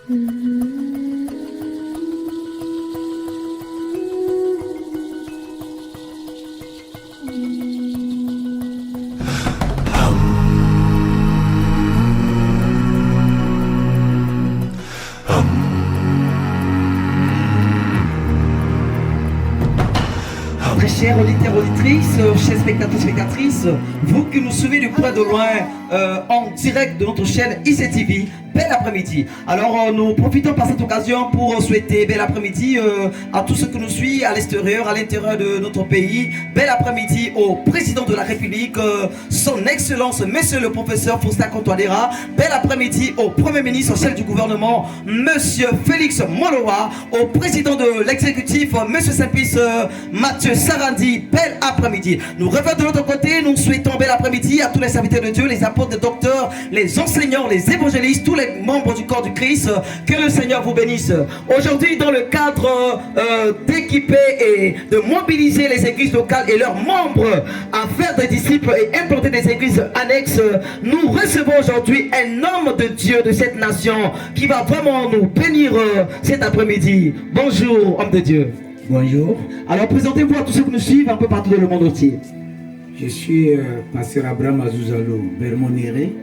Très chers auditeurs, auditrices, chers spectateurs, spectatrices, vous qui nous suivez de près de loin en direct de notre chaîne ICTV, bel après-midi. Alors nous profitons par cette occasion pour souhaiter bel après-midi à tous ceux qui nous suivent à l'extérieur, à l'intérieur de notre pays. Bel après-midi au président de la République, son excellence, monsieur le professeur Faustin Contouadéra. Bel après-midi au premier ministre, chef du gouvernement, monsieur Félix Moloa, au président de l'exécutif, monsieur Saint-Pis Mathieu Sarandi. Bel après-midi. Nous revenons de l'autre côté, nous souhaitons bel après-midi à tous les serviteurs de Dieu, les apôtres, les docteurs, les enseignants, les évangélistes, tous les membres du corps du Christ. Que le Seigneur vous bénisse. Aujourd'hui, dans le cadre d'équiper et de mobiliser les églises locales et leurs membres à faire des disciples et implanter des églises annexes, nous recevons aujourd'hui un homme de Dieu de cette nation qui va vraiment nous bénir cet après-midi. Bonjour, homme de Dieu. Bonjour. Alors présentez-vous à tous ceux qui nous suivent un peu partout dans le monde entier. Je suis pasteur Abraham Azouzalo Bermonéré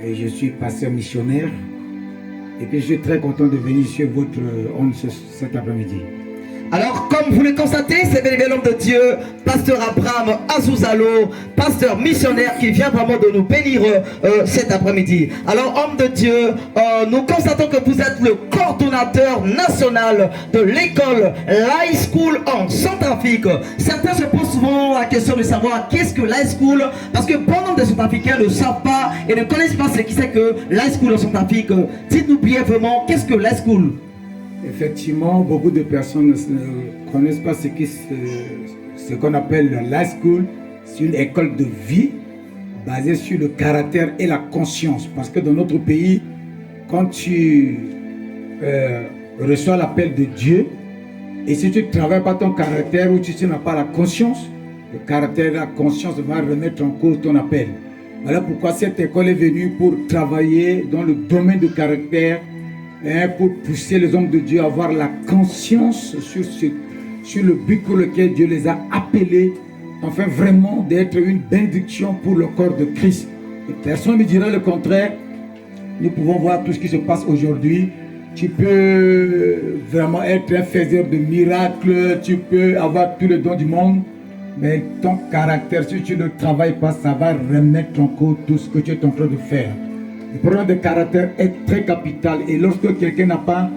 et je suis pasteur missionnaire. Et puis je suis très content de venir sur votre onde cet après-midi. Alors, comme vous le constatez, c'est bel et bien l'homme de Dieu, pasteur Abraham Azouzalo, pasteur missionnaire qui vient vraiment de nous bénir cet après-midi. Alors, homme de Dieu, nous constatons que vous êtes le coordonnateur national de l'école l'High School en Centrafrique. Certains se posent souvent la question de savoir qu'est-ce que l'High School, parce que bon nombre de Centrafricains ne savent pas et ne connaissent pas ce qui c'est que l'High School en Centrafrique. Dites-nous brièvement, qu'est-ce que l'High School? Effectivement, beaucoup de personnes ne connaissent pas ce qu'on appelle la school. C'est une école de vie basée sur le caractère et la conscience. Parce que dans notre pays, quand tu reçois l'appel de Dieu, et si tu ne travailles pas ton caractère ou tu n'as pas la conscience, le caractère et la conscience vont remettre en cause ton appel. Voilà pourquoi cette école est venue pour travailler dans le domaine du caractère, pour pousser les hommes de Dieu à avoir la conscience sur le but pour lequel Dieu les a appelés, enfin vraiment d'être une bénédiction pour le corps de Christ. Et personne ne dira le contraire. Nous pouvons voir tout ce qui se passe aujourd'hui. Tu peux vraiment être un faiseur de miracles, tu peux avoir tous les dons du monde, mais ton caractère, si tu ne travailles pas, ça va remettre en cause tout ce que tu es en train de faire. Le problème de caractère est très capital et lorsque quelqu'un n'a pas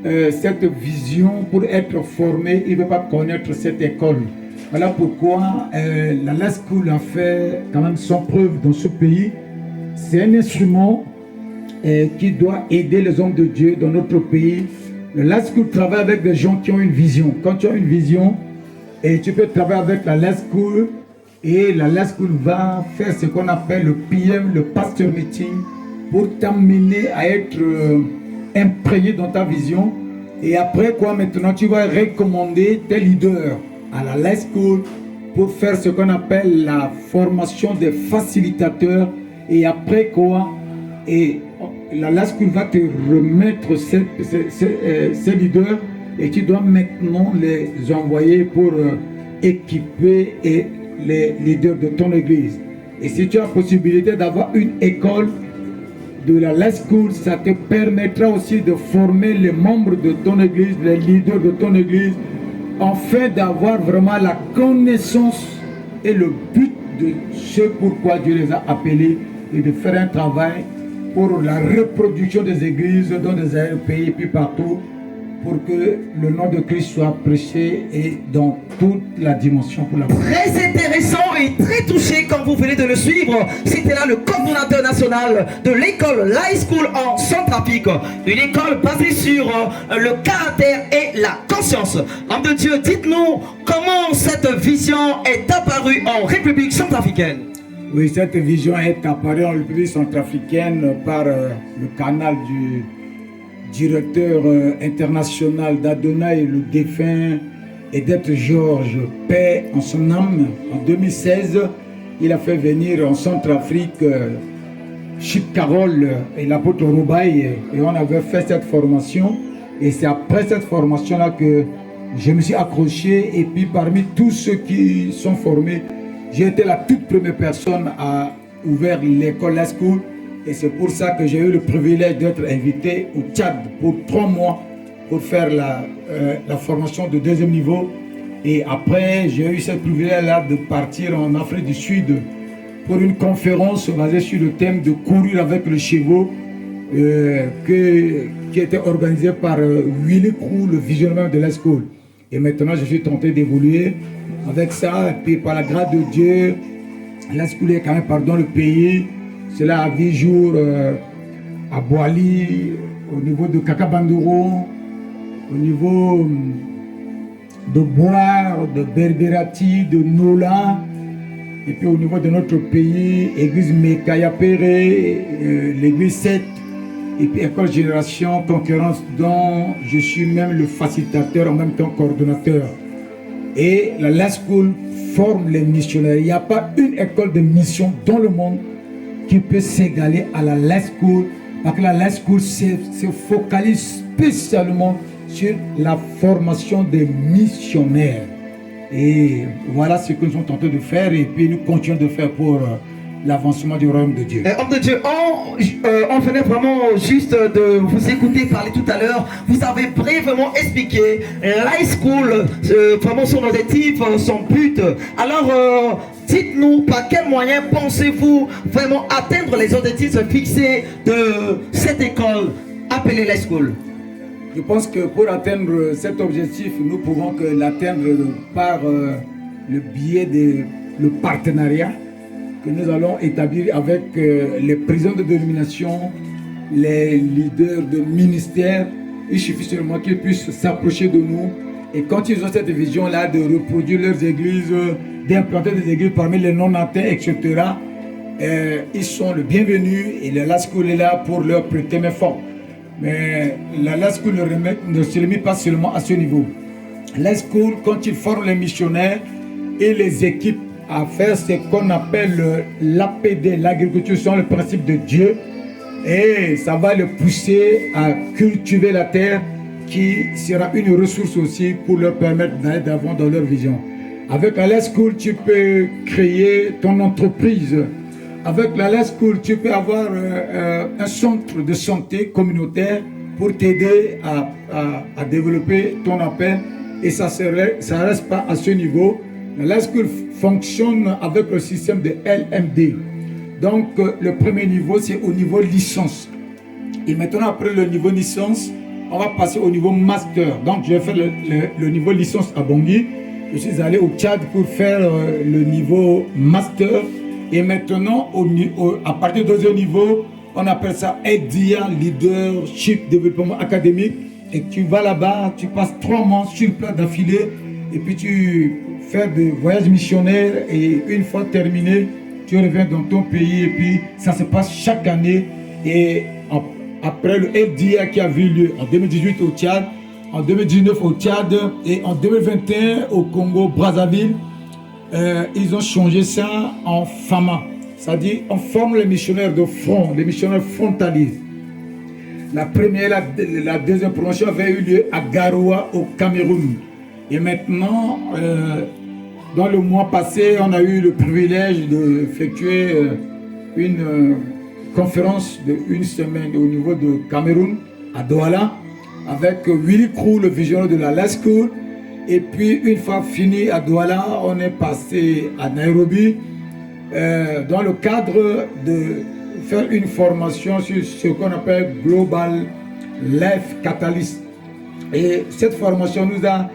cette vision pour être formé, il ne veut pas connaître cette école. Voilà pourquoi la High School a fait quand même son preuve dans ce pays. C'est un instrument qui doit aider les hommes de Dieu dans notre pays. Le High School travaille avec des gens qui ont une vision. Quand tu as une vision, et tu peux travailler avec la High School et la High School va faire ce qu'on appelle le PM, le pastor meeting, pour t'amener à être imprégné dans ta vision. Et après quoi, maintenant, tu vas recommander tes leaders à la High School pour faire ce qu'on appelle la formation des facilitateurs. Et après quoi, et la High School va te remettre ces leaders et tu dois maintenant les envoyer pour équiper les leaders de ton église. Et si tu as la possibilité d'avoir une école de la High School, ça te permettra aussi de former les membres de ton église, les leaders de ton église, afin d'avoir vraiment la connaissance et le but de ce pourquoi Dieu les a appelés et de faire un travail pour la reproduction des églises dans des pays et puis partout, pour que le nom de Christ soit prêché et dans toute la dimension pour la gloire. Très intéressant et très touché comme vous venez de le suivre. C'était là le coordonnateur national de l'école l'High School en Centrafrique. Une école basée sur le caractère et la conscience. Homme de Dieu, dites-nous comment cette vision est apparue en République centrafricaine. Oui, cette vision est apparue en République centrafricaine par le canal du directeur international d'Adonai, le défunt Edith Georges, paix en son âme. En 2016, il a fait venir en Centrafrique Chip Carole et l'apôtre Roubaï, et on avait fait cette formation. Et c'est après cette formation-là que je me suis accroché. Et puis parmi tous ceux qui sont formés, j'ai été la toute première personne à ouvrir l'école La School. Et c'est pour ça que j'ai eu le privilège d'être invité au Tchad pour 3 mois pour faire la formation de 2e niveau. Et après, j'ai eu ce privilège-là de partir en Afrique du Sud pour une conférence basée sur le thème de courir avec le chevaux qui était organisée par Willy Crew, le visionnaire de La School. Et maintenant, je suis tenté d'évoluer avec ça. Et puis, par la grâce de Dieu, La School est quand même, pardon, le pays. Cela a vu jour à Boali, au niveau de Kakabandoro, au niveau de Boire, de Berberati, de Nola, et puis au niveau de notre pays, église Mekaya Péré, l'église 7, et puis école Génération Concurrence, dont je suis même le facilitateur, en même temps coordonnateur. Et la La School forme les missionnaires. Il n'y a pas une école de mission dans le monde qui peut s'égaler à la La School, parce que la La School se focalise spécialement sur la formation des missionnaires. Et voilà ce que nous sommes tentés de faire, et puis nous continuons de faire pour l'avancement du royaume de Dieu. Homme de Dieu, on venait vraiment juste de vous écouter parler tout à l'heure. Vous avez brièvement expliqué l'high school, vraiment son objectif, son but. Alors, dites-nous par quels moyens pensez-vous vraiment atteindre les objectifs fixés de cette école appelée l'high school? Je pense que pour atteindre cet objectif, nous pouvons que l'atteindre par le biais de partenariat que nous allons établir avec les présidents de dénomination, les leaders de ministères. Il suffit seulement qu'ils puissent s'approcher de nous. Et quand ils ont cette vision-là de reproduire leurs églises, d'implanter des églises parmi les non-atteints, etc., ils sont le bienvenu et le La School est là pour leur prêter main forte. Mais la La School ne se limite pas seulement à ce niveau. La School, quand ils forment les missionnaires et les équipes à faire ce qu'on appelle l'APD, l'agriculture selon le principe de Dieu, et ça va les pousser à cultiver la terre qui sera une ressource aussi pour leur permettre d'aller d'avant dans leur vision. Avec la La School, tu peux créer ton entreprise. Avec la La School, tu peux avoir un centre de santé communautaire pour t'aider à développer ton appel. Et ça ne reste pas à ce niveau. La La School fonctionne avec le système de LMD. Donc, le premier niveau, c'est au niveau licence. Et maintenant, après le niveau licence, on va passer au niveau master. Donc, je vais faire le niveau licence à Bangui. Je suis allé au Tchad pour faire le niveau master. Et maintenant, à partir du deuxième niveau, on appelle ça EDIA, Leadership Développement Académique. Et tu vas là-bas, tu passes 3 mois sur place d'affilée. Et puis tu fais des voyages missionnaires. Et une fois terminé, tu reviens dans ton pays. Et puis ça se passe chaque année. Et après le EDIA qui a vu lieu en 2018 au Tchad, en 2019 au Tchad et en 2021 au Congo-Brazzaville, ils ont changé ça en FAMA. C'est-à-dire, on forme les missionnaires de front, les missionnaires frontaliers. La première, la deuxième promotion avait eu lieu à Garoua, au Cameroun. Et maintenant, dans le mois passé, on a eu le privilège d'effectuer une conférence de 1 semaine au niveau de Cameroun, à Douala, avec Willy Crew, le visionnaire de la La School. Et puis, une fois fini à Douala, on est passé à Nairobi dans le cadre de faire une formation sur ce qu'on appelle Global Life Catalyst. Et cette formation nous a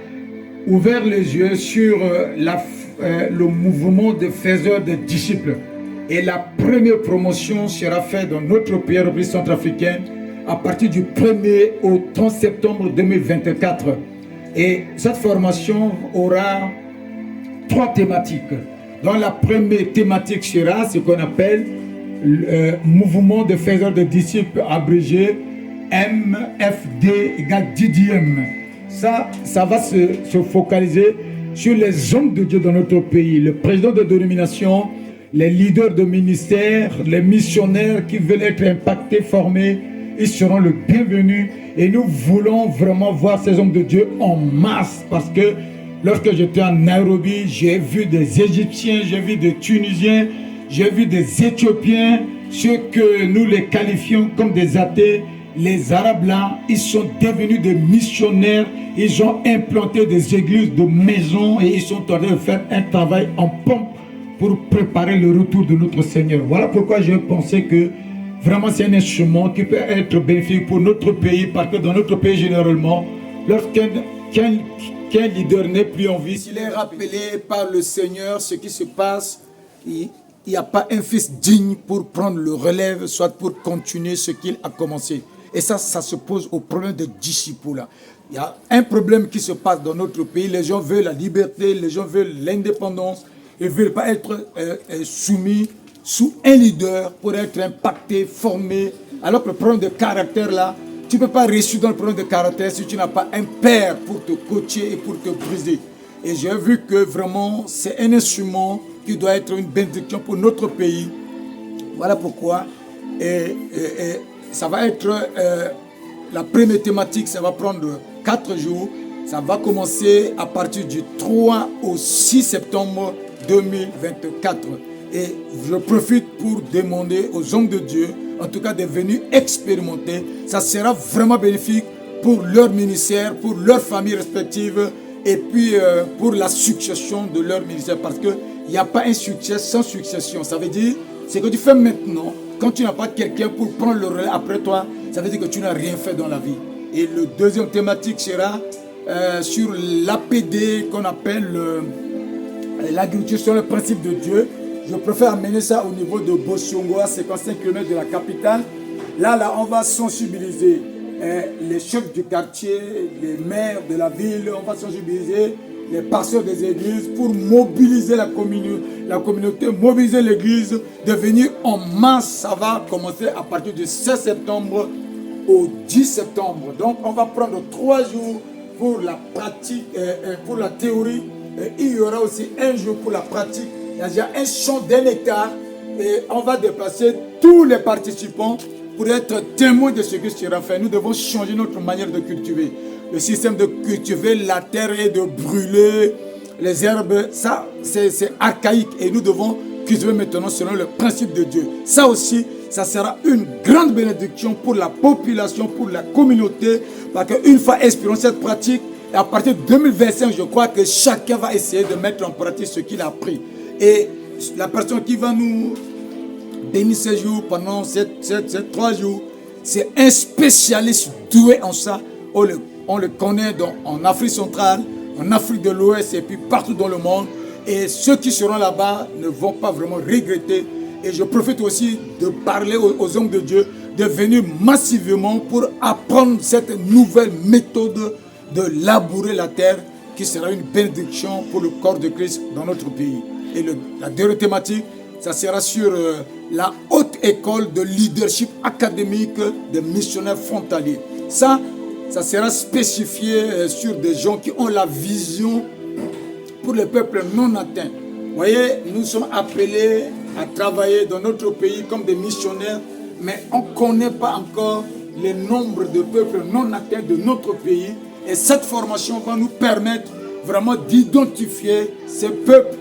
ouvert les yeux sur le mouvement de faiseurs de disciples. Et la première promotion sera faite dans notre pays, République centrafricaine, à partir du 1er au 30 septembre 2024. Et cette formation aura 3 thématiques. Dans la première thématique sera ce qu'on appelle le mouvement de faiseurs de disciples, abrégé MFD égale DDM. Ça va se focaliser sur les hommes de Dieu dans notre pays. Le président de dénomination, les leaders de ministère, les missionnaires qui veulent être impactés, formés, ils seront le bienvenu. Et nous voulons vraiment voir ces hommes de Dieu en masse, parce que lorsque j'étais en Nairobi, j'ai vu des Égyptiens, j'ai vu des Tunisiens, j'ai vu des Éthiopiens, ceux que nous les qualifions comme des athées. Les Arabes là, ils sont devenus des missionnaires, ils ont implanté des églises de maisons et ils sont en train de faire un travail en pompe pour préparer le retour de notre Seigneur. Voilà pourquoi j'ai pensé que vraiment c'est un instrument qui peut être bénéfique pour notre pays, parce que dans notre pays généralement, lorsqu'un leader n'est plus en vie, s'il est rappelé par le Seigneur ce qui se passe, il n'y a pas un fils digne pour prendre le relève, soit pour continuer ce qu'il a commencé. Et ça se pose au problème de disciples. Il y a un problème qui se passe dans notre pays. Les gens veulent la liberté, les gens veulent l'indépendance. Ils ne veulent pas être soumis sous un leader pour être impactés, formés. Alors que le problème de caractère là, tu ne peux pas réussir dans le problème de caractère si tu n'as pas un père pour te coacher et pour te briser. Et j'ai vu que vraiment c'est un instrument qui doit être une bénédiction pour notre pays. Voilà pourquoi. Ça va être la première thématique, ça va prendre 4 jours. Ça va commencer à partir du 3 au 6 septembre 2024. Et je profite pour demander aux hommes de Dieu, en tout cas de venir expérimenter. Ça sera vraiment bénéfique pour leur ministère, pour leur famille respective et puis pour la succession de leur ministère. Parce qu'il n'y a pas un succès sans succession. Ça veut dire, ce que tu fais maintenant, quand tu n'as pas quelqu'un pour prendre le relais après toi, ça veut dire que tu n'as rien fait dans la vie. Et le deuxième thématique sera sur l'APD qu'on appelle l'agriculture sur le principe de Dieu. Je préfère amener ça au niveau de Bossongo, à 55 km de la capitale. Là, on va sensibiliser les chefs du quartier, les maires de la ville, on va sensibiliser les pasteurs des églises pour mobiliser la communauté, mobiliser l'église, de venir en masse. Ça va commencer à partir du 16 septembre au 10 septembre. Donc, on va prendre 3 jours pour la pratique, pour la théorie. Et il y aura aussi un jour pour la pratique. Il y a déjà un champ d'1 hectare et on va déplacer tous les participants pour être témoins de ce qui sera fait. Nous devons changer notre manière de cultiver. Le système de cultiver la terre et de brûler les herbes, ça c'est archaïque et nous devons cultiver maintenant selon le principe de Dieu. Ça aussi, ça sera une grande bénédiction pour la population, pour la communauté, parce qu'une fois expérimenté cette pratique, à partir de 2025, je crois que chacun va essayer de mettre en pratique ce qu'il a appris. Et la personne qui va nous bénir ces jours pendant ces 3 jours, c'est un spécialiste doué en ça. On le connaît en Afrique centrale, en Afrique de l'Ouest et puis partout dans le monde. Et ceux qui seront là-bas ne vont pas vraiment regretter. Et je profite aussi de parler aux hommes de Dieu, de venir massivement pour apprendre cette nouvelle méthode de labourer la terre qui sera une bénédiction pour le corps de Christ dans notre pays. Et la dernière thématique, ça sera sur la haute école de leadership académique des missionnaires frontaliers. Ça sera spécifié sur des gens qui ont la vision pour les peuples non atteints. Vous voyez, nous sommes appelés à travailler dans notre pays comme des missionnaires, mais on ne connaît pas encore le nombre de peuples non atteints de notre pays. Et cette formation va nous permettre vraiment d'identifier ces peuples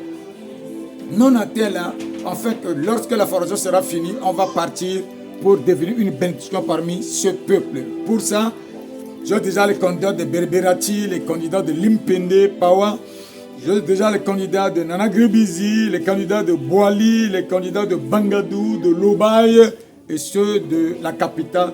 non atteints là, afin que lorsque la formation sera finie, on va partir pour devenir une bénédiction parmi ce peuple. Pour ça, j'ai déjà les candidats de Berberati, les candidats de Limpende, Pawa, j'ai déjà les candidats de Nanagribizi, les candidats de Boali, les candidats de Bangadou, de Lobaye et ceux de la capitale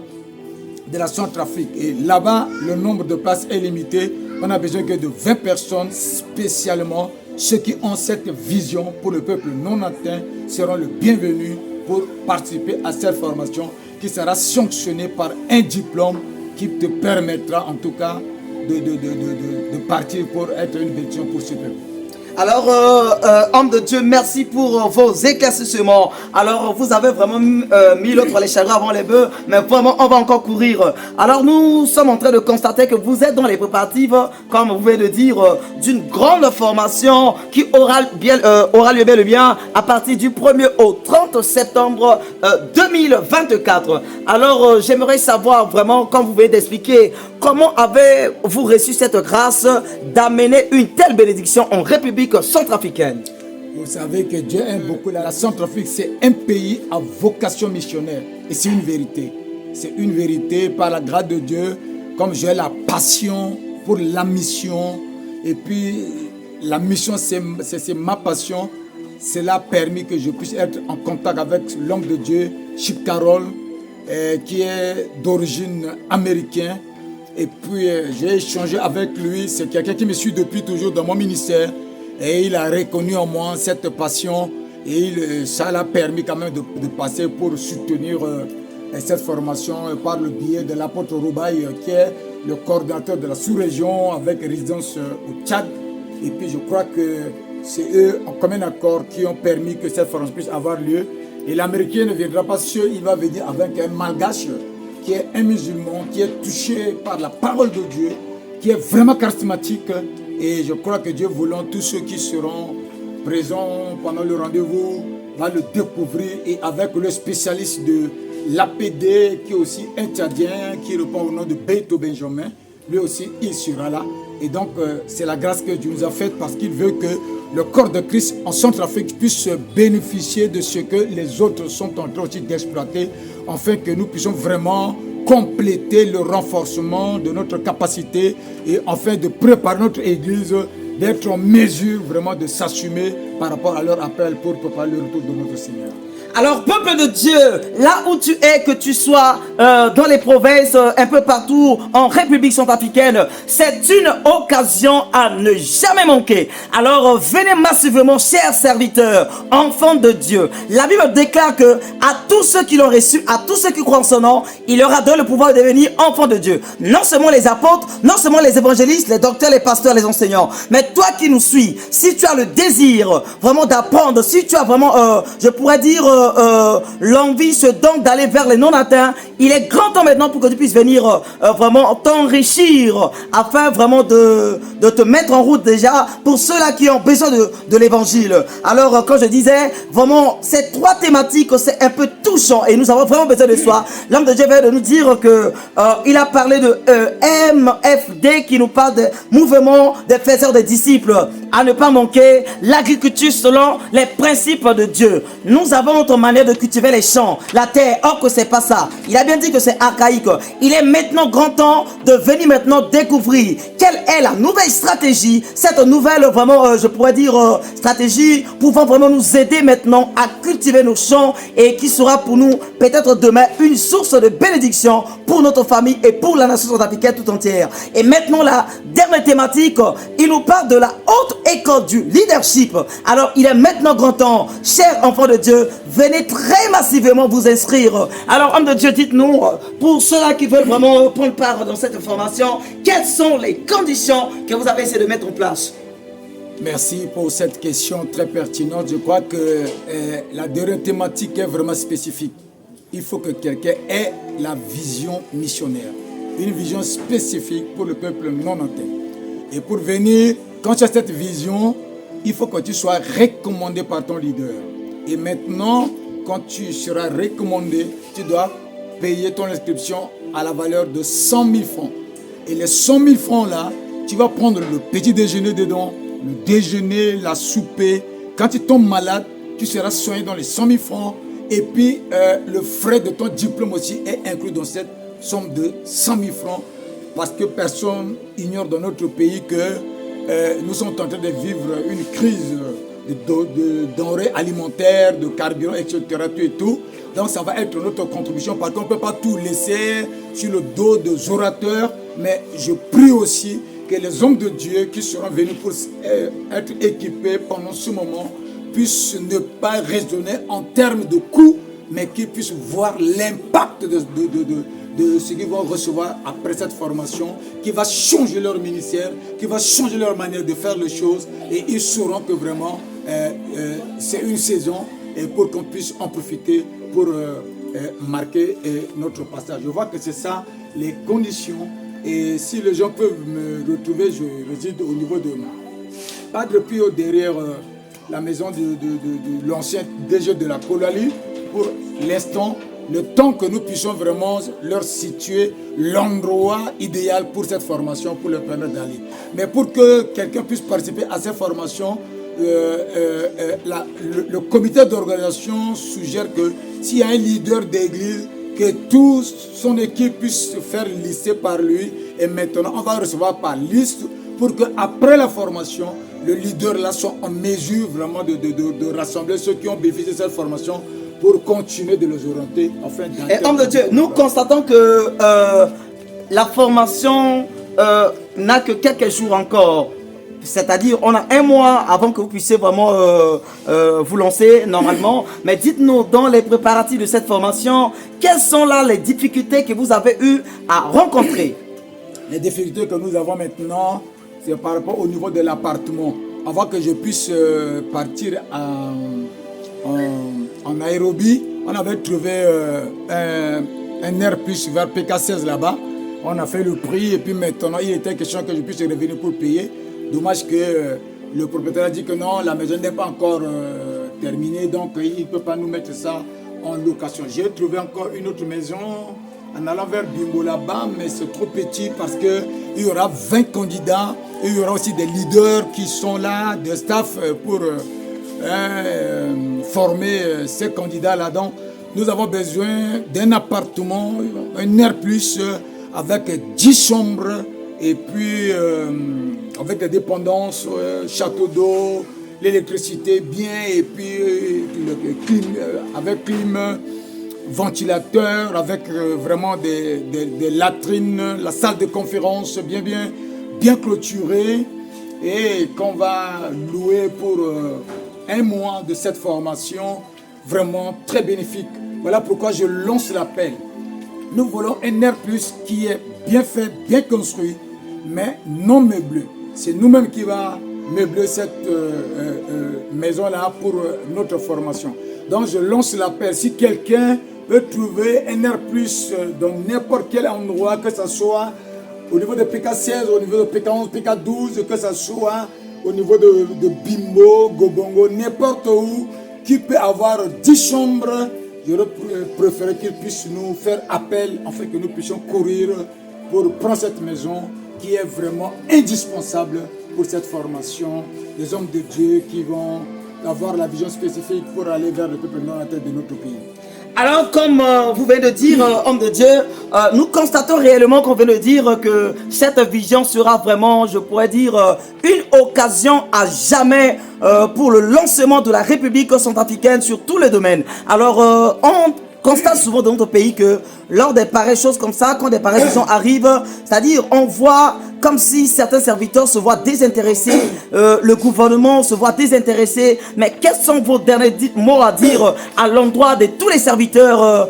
de la Centrafrique. Et là-bas, le nombre de places est limité. On a besoin que de 20 personnes spécialement. Ceux qui ont cette vision pour le peuple non atteint seront les bienvenus pour participer à cette formation qui sera sanctionnée par un diplôme qui te permettra en tout cas de partir pour être une bénédiction pour ce peuple. Alors, homme de Dieu, merci pour vos éclaircissements. Alors, vous avez vraiment mis l'autre les chagrins avant les bœufs, mais vraiment, on va encore courir. Alors, nous sommes en train de constater que vous êtes dans les préparatifs, comme vous venez de dire, d'une grande formation qui aura lieu bel et bien à partir du 1er au 30 septembre 2024. Alors, j'aimerais savoir vraiment, comme vous venez d'expliquer, comment avez-vous reçu cette grâce d'amener une telle bénédiction en République centrafricaine? Vous savez que Dieu aime beaucoup la Centrafrique. C'est un pays à vocation missionnaire. Et c'est une vérité. C'est une vérité par la grâce de Dieu. Comme j'ai la passion pour la mission. Et puis, la mission, c'est ma passion. Cela a permis que je puisse être en contact avec l'homme de Dieu, Chip Carroll, qui est d'origine américaine. Et puis, j'ai échangé avec lui. C'est quelqu'un qui me suit depuis toujours dans mon ministère. Et il a reconnu en moi cette passion. Et ça l'a permis quand même de passer pour soutenir cette formation par le biais de l'apôtre Roubaï, qui est le coordinateur de la sous-région avec résidence au Tchad. Et puis, je crois que c'est eux, en commun accord, qui ont permis que cette formation puisse avoir lieu. Et l'Américain ne viendra pas seul, il va venir avec un malgache qui est un musulman, qui est touché par la parole de Dieu, qui est vraiment charismatique. Et je crois que Dieu voulant, tous ceux qui seront présents pendant le rendez-vous vont le découvrir. Et avec le spécialiste de l'APD, qui est aussi un Tchadien, qui répond au nom de Beto Benjamin, lui aussi, il sera là. Et donc, c'est la grâce que Dieu nous a faite parce qu'il veut que le corps de Christ en Centrafrique puisse bénéficier de ce que les autres sont en train aussi d'exploiter, afin que nous puissions vraiment compléter le renforcement de notre capacité et afin de préparer notre Église d'être en mesure vraiment de s'assumer par rapport à leur appel pour préparer le retour de notre Seigneur. Alors, peuple de Dieu, là où tu es, que tu sois dans les provinces, un peu partout en République centrafricaine, c'est une occasion à ne jamais manquer. Alors, venez massivement, chers serviteurs, enfants de Dieu. La Bible déclare que à tous ceux qui l'ont reçu, à tous ceux qui croient en son nom, il leur a donné le pouvoir de devenir enfants de Dieu. Non seulement les apôtres, non seulement les évangélistes, les docteurs, les pasteurs, les enseignants, mais toi qui nous suis, si tu as le désir vraiment d'apprendre, si tu as vraiment, je pourrais dire, l'envie, ce don d'aller vers les non-atteints, il est grand temps maintenant pour que tu puisses venir vraiment t'enrichir afin vraiment de te mettre en route déjà pour ceux-là qui ont besoin de l'évangile. Alors, comme je disais, vraiment, ces trois thématiques, c'est un peu touchant et nous avons vraiment besoin de soi. L'homme de Dieu vient de nous dire que il a parlé de MFD qui nous parle de mouvement des faiseurs des disciples. À ne pas manquer l'agriculture selon les principes de Dieu. Nous avons notre manière de cultiver les champs, la terre. Or que c'est pas ça. Il a bien dit que c'est archaïque. Il est maintenant grand temps de venir maintenant découvrir quelle est la nouvelle stratégie, cette nouvelle vraiment, je pourrais dire stratégie pouvant vraiment nous aider maintenant à cultiver nos champs et qui sera pour nous peut-être demain une source de bénédiction pour notre famille et pour la nation centrafricaine tout entière. Et maintenant la dernière thématique, il nous parle de la haute école du leadership. Alors il est maintenant grand temps, chers enfants de Dieu, venez très massivement vous inscrire. Alors homme de Dieu, dites-nous, pour ceux-là qui veulent vraiment prendre part dans cette formation, quelles sont les conditions que vous avez essayé de mettre en place? Merci pour cette question très pertinente. Je crois que la dernière thématique est vraiment spécifique. Il faut que quelqu'un ait la vision missionnaire, une vision spécifique pour le peuple non atteint. Et pour venir, quand tu as cette vision, il faut que tu sois recommandé par ton leader. Et maintenant, quand tu seras recommandé, tu dois payer ton inscription à la valeur de 100 000 francs. Et les 100 000 francs là, tu vas prendre le petit déjeuner dedans, le déjeuner, la souper. Quand tu tombes malade, tu seras soigné dans les 100 000 francs. Et puis, le frais de ton diplôme aussi est inclus dans cette somme de 100 000 francs. Parce que personne ignore dans notre pays que nous sommes en train de vivre une crise de denrées alimentaires, de carburant, etc. Tout et tout. Donc, ça va être notre contribution. Par contre, on ne peut pas tout laisser sur le dos des orateurs. Mais je prie aussi que les hommes de Dieu qui seront venus pour être équipés pendant ce moment puissent ne pas raisonner en termes de coûts, mais qu'ils puissent voir l'impact de ce qu'ils vont recevoir après cette formation, qui va changer leur ministère, qui va changer leur manière de faire les choses, et ils sauront que vraiment c'est une saison et pour qu'on puisse en profiter pour marquer notre passage. Je vois que c'est ça les conditions, et si les gens peuvent me retrouver, je réside au niveau de Padre Pio derrière la maison de l'ancien DG de la Colalie. Pour l'instant, le temps que nous puissions vraiment leur situer l'endroit idéal pour cette formation, pour leur permettre d'aller. Mais pour que quelqu'un puisse participer à cette formation, le comité d'organisation suggère que s'il y a un leader d'église, que toute son équipe puisse se faire lister par lui. Et maintenant, on va recevoir par liste pour qu'après la formation, le leader là soit en mesure vraiment de rassembler ceux qui ont bénéficié de cette formation pour continuer de les orienter. Enfin, et homme de Dieu, nous constatons que la formation n'a que quelques jours encore. C'est-à-dire, on a un mois avant que vous puissiez vraiment vous lancer normalement. Mais dites-nous, dans les préparatifs de cette formation, quelles sont là les difficultés que vous avez eu à rencontrer? Les difficultés que nous avons maintenant, c'est par rapport au niveau de l'appartement. Avant que je puisse partir en Nairobi, on avait trouvé un Airbus vers PK16 là-bas. On a fait le prix et puis maintenant, il était question que je puisse revenir pour payer. Dommage que le propriétaire a dit que non, la maison n'est pas encore terminée, donc il ne peut pas nous mettre ça en location. J'ai trouvé encore une autre maison en allant vers Bimbo là-bas, mais c'est trop petit parce qu'il y aura 20 candidats et il y aura aussi des leaders qui sont là, des staffs pour former ces candidats-là. Donc, nous avons besoin d'un appartement, un air plus avec 10 chambres et puis avec des dépendances, château d'eau, l'électricité bien et puis avec clim, ventilateur, avec vraiment des latrines, la salle de conférence bien clôturée et qu'on va louer pour un mois de cette formation vraiment très bénéfique. Voilà pourquoi je lance l'appel. Nous voulons un Air Plus qui est bien fait, bien construit, mais non meublé. C'est nous-mêmes qui va meubler cette maison-là pour notre formation. Donc je lance l'appel. Si quelqu'un peut trouver un Air Plus dans n'importe quel endroit, que ce soit au niveau de PK16, au niveau de PK11, PK12, que ce soit au niveau de Bimbo, Gobongo, n'importe où, qui peut avoir 10 chambres, j'aurais préféré qu'il puisse nous faire appel, afin que nous puissions courir pour prendre cette maison qui est vraiment indispensable pour cette formation. Des hommes de Dieu qui vont avoir la vision spécifique pour aller vers le peuple non à tête de notre pays. Alors, comme vous venez de dire, homme de Dieu, nous constatons réellement qu'on vient de dire que cette vision sera vraiment, je pourrais dire, une occasion à jamais pour le lancement de la République centrafricaine sur tous les domaines. Alors, on constate souvent dans notre pays que lors des pareilles choses comme ça, quand des pareilles visions arrivent, c'est-à-dire on voit comme si certains serviteurs se voient désintéressés, le gouvernement se voit désintéressé. Mais quels sont vos derniers mots à dire à l'endroit de tous les serviteurs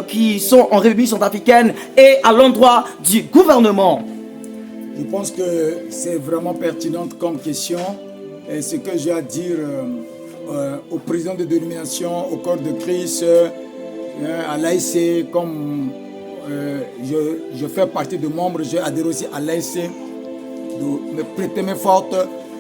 qui sont en République centrafricaine et à l'endroit du gouvernement? Je pense que c'est vraiment pertinent comme question. Et ce que j'ai à dire au président de dénomination, au corps de Christ, à l'AIC, comme je fais partie de membres, j'ai adhéré aussi à l'AIC, de me prêter main forte.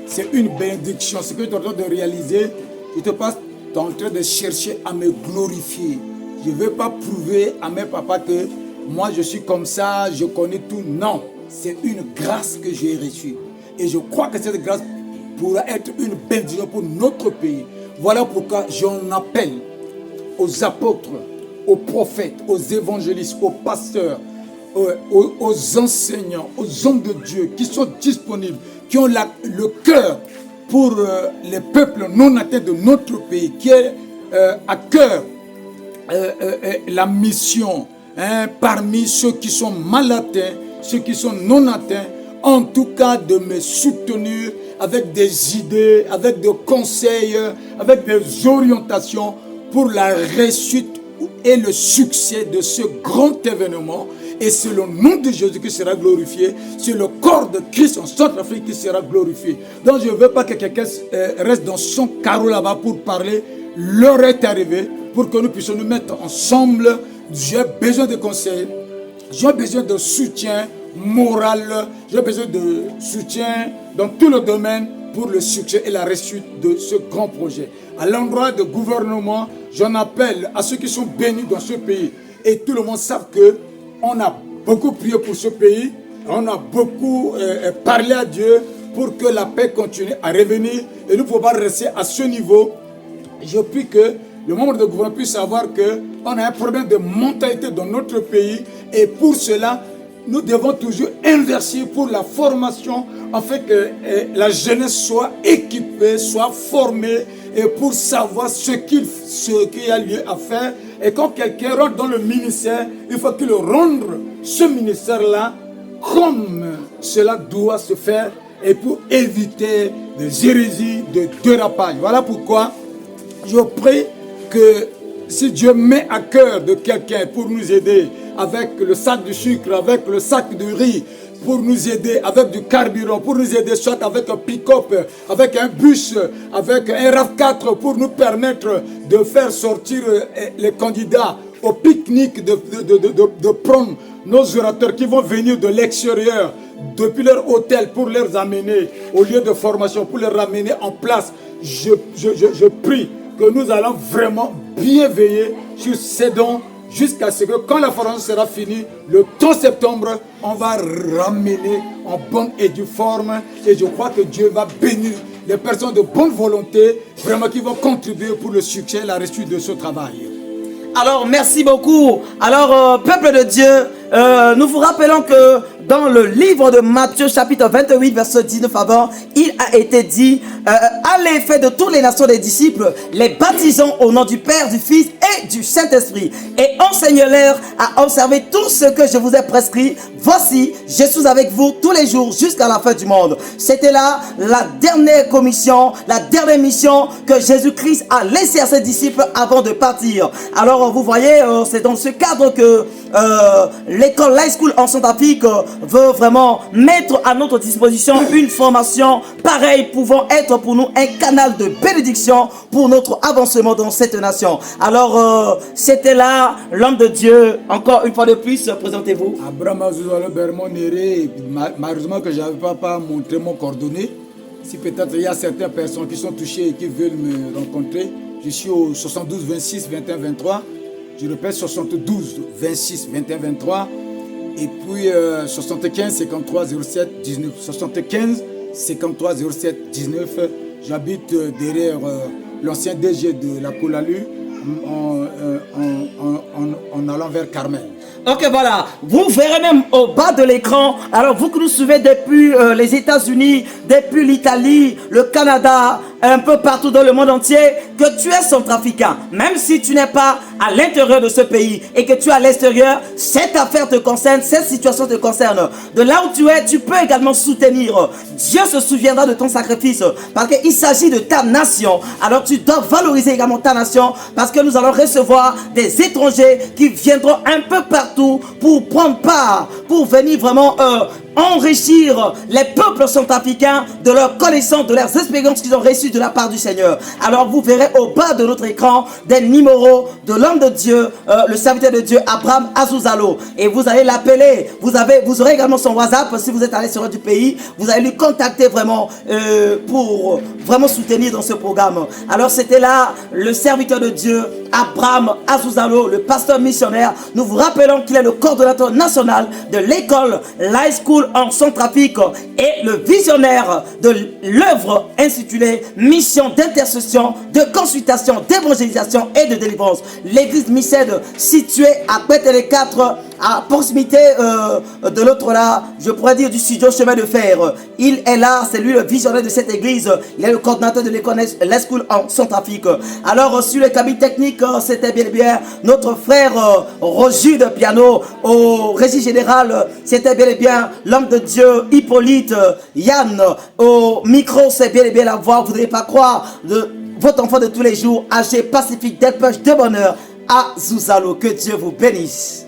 C'est une bénédiction. Ce que tu es en train de réaliser, je ne suis pas en train de chercher à me glorifier. Je ne veux pas prouver à mes papas que moi je suis comme ça, je connais tout. Non, c'est une grâce que j'ai reçue. Et je crois que cette grâce pourra être une bénédiction pour notre pays. Voilà pourquoi j'en appelle aux apôtres, aux prophètes, aux évangélistes, aux pasteurs, aux enseignants, aux hommes de Dieu qui sont disponibles, qui ont le cœur pour les peuples non atteints de notre pays, qui est à cœur la mission parmi ceux qui sont mal atteints, ceux qui sont non atteints, en tout cas de me soutenir avec des idées, avec des conseils, avec des orientations pour la réussite et le succès de ce grand événement. Et c'est le nom de Jésus qui sera glorifié. C'est le corps de Christ en Centrafrique qui sera glorifié. Donc je ne veux pas que quelqu'un reste dans son carreau là-bas pour parler. L'heure est arrivée pour que nous puissions nous mettre ensemble. J'ai besoin de conseils. J'ai besoin de soutien moral. J'ai besoin de soutien dans tout le domaine pour le succès et la réussite de ce grand projet. À l'endroit du gouvernement, j'en appelle à ceux qui sont bénis dans ce pays. Et tout le monde sait que on a beaucoup prié pour ce pays, on a beaucoup parlé à Dieu pour que la paix continue à revenir et nous ne pouvons pas rester à ce niveau. Je prie que le membre de gouvernement puisse savoir qu'on a un problème de mentalité dans notre pays et pour cela, nous devons toujours inverser pour la formation afin que la jeunesse soit équipée, soit formée et pour savoir ce qu'il y a lieu à faire. Et quand quelqu'un rentre dans le ministère, il faut qu'il rende ce ministère-là comme cela doit se faire et pour éviter des hérésies, des dérapages. Voilà pourquoi je prie que si Dieu met à cœur de quelqu'un pour nous aider avec le sac de sucre, avec le sac de riz, pour nous aider avec du carburant, pour nous aider soit avec un pick-up, avec un bus, avec un RAV4 pour nous permettre de faire sortir les candidats au pique-nique, de prendre nos orateurs qui vont venir de l'extérieur, depuis leur hôtel pour les amener au lieu de formation, pour les ramener en place. Je prie que nous allons vraiment bien veiller sur ces dons jusqu'à ce que quand la formation sera finie, le 3 septembre, on va ramener en bonne et due forme. Et je crois que Dieu va bénir les personnes de bonne volonté, vraiment qui vont contribuer pour le succès et la réussite de ce travail. Alors, merci beaucoup. Alors, peuple de Dieu, nous vous rappelons que dans le livre de Matthieu, chapitre 28, verset 19 avant, il a été dit, allez faire de toutes les nations des disciples, les baptisons au nom du Père, du Fils et du Saint-Esprit, et enseignez-leur à observer tout ce que je vous ai prescrit. Voici, je suis avec vous tous les jours jusqu'à la fin du monde. C'était là la dernière commission, la dernière mission que Jésus-Christ a laissée à ses disciples avant de partir. Alors, vous voyez, c'est dans ce cadre que l'école Life School en Centrafrique veut vraiment mettre à notre disposition une formation pareille pouvant être pour nous un canal de bénédiction pour notre avancement dans cette nation. Alors, c'était là l'homme de Dieu. Encore une fois de plus, présentez-vous. Abraham Azouzalo Bermon Néré, malheureusement que je n'avais pas montré mon coordonnées. Si peut-être il y a certaines personnes qui sont touchées et qui veulent me rencontrer, je suis au 72 26 21 23. Je répète 72 26 21 23. Et puis 75 53 07 19. 75 53 07 19. J'habite derrière l'ancien DG de la Coulalu en allant vers Carmel. Ok, voilà. Vous verrez même au bas de l'écran, alors vous que nous suivez depuis les États-Unis, depuis l'Italie, le Canada, un peu partout dans le monde entier, que tu es centrafricain. Même si tu n'es pas à l'intérieur de ce pays et que tu es à l'extérieur, cette affaire te concerne, cette situation te concerne. De là où tu es, tu peux également soutenir. Dieu se souviendra de ton sacrifice parce qu'il s'agit de ta nation. Alors tu dois valoriser également ta nation parce que nous allons recevoir des étrangers qui viendront un peu partout pour prendre part, pour venir vraiment enrichir les peuples centrafricains de leurs connaissances, de leurs expériences qu'ils ont reçues de la part du Seigneur. Alors vous verrez au bas de notre écran des numéros de l'homme de Dieu, le serviteur de Dieu Abraham Azouzalo, et vous allez l'appeler. Vous aurez également son WhatsApp si vous êtes à l'extérieur du pays. Vous allez lui contacter vraiment pour vraiment soutenir dans ce programme. Alors c'était là le serviteur de Dieu Abraham Azouzalo, le pasteur missionnaire. Nous vous rappelons qu'il est le coordonnateur national de l'école Life School en Centrafrique et le visionnaire de l'œuvre intitulée Mission d'intercession, de consultation, d'évangélisation et de délivrance. L'église Micède, située à Pétélé 4, à proximité de l'autre là, je pourrais dire du studio Chemin de Fer. Il est là, c'est lui le visionnaire de cette église. Il est le coordinateur de l'école Life School en Centrafrique. Alors sur le cabine technique, c'était bien notre frère Roger de piano. Au régie générale, c'était bien et bien l'homme de Dieu Hippolyte Yann. Au micro, c'est bien et bien la voix, vous ne devez pas croire, de votre enfant de tous les jours, âgé, pacifique, d'être de bonheur. à Zouzalo. Que Dieu vous bénisse.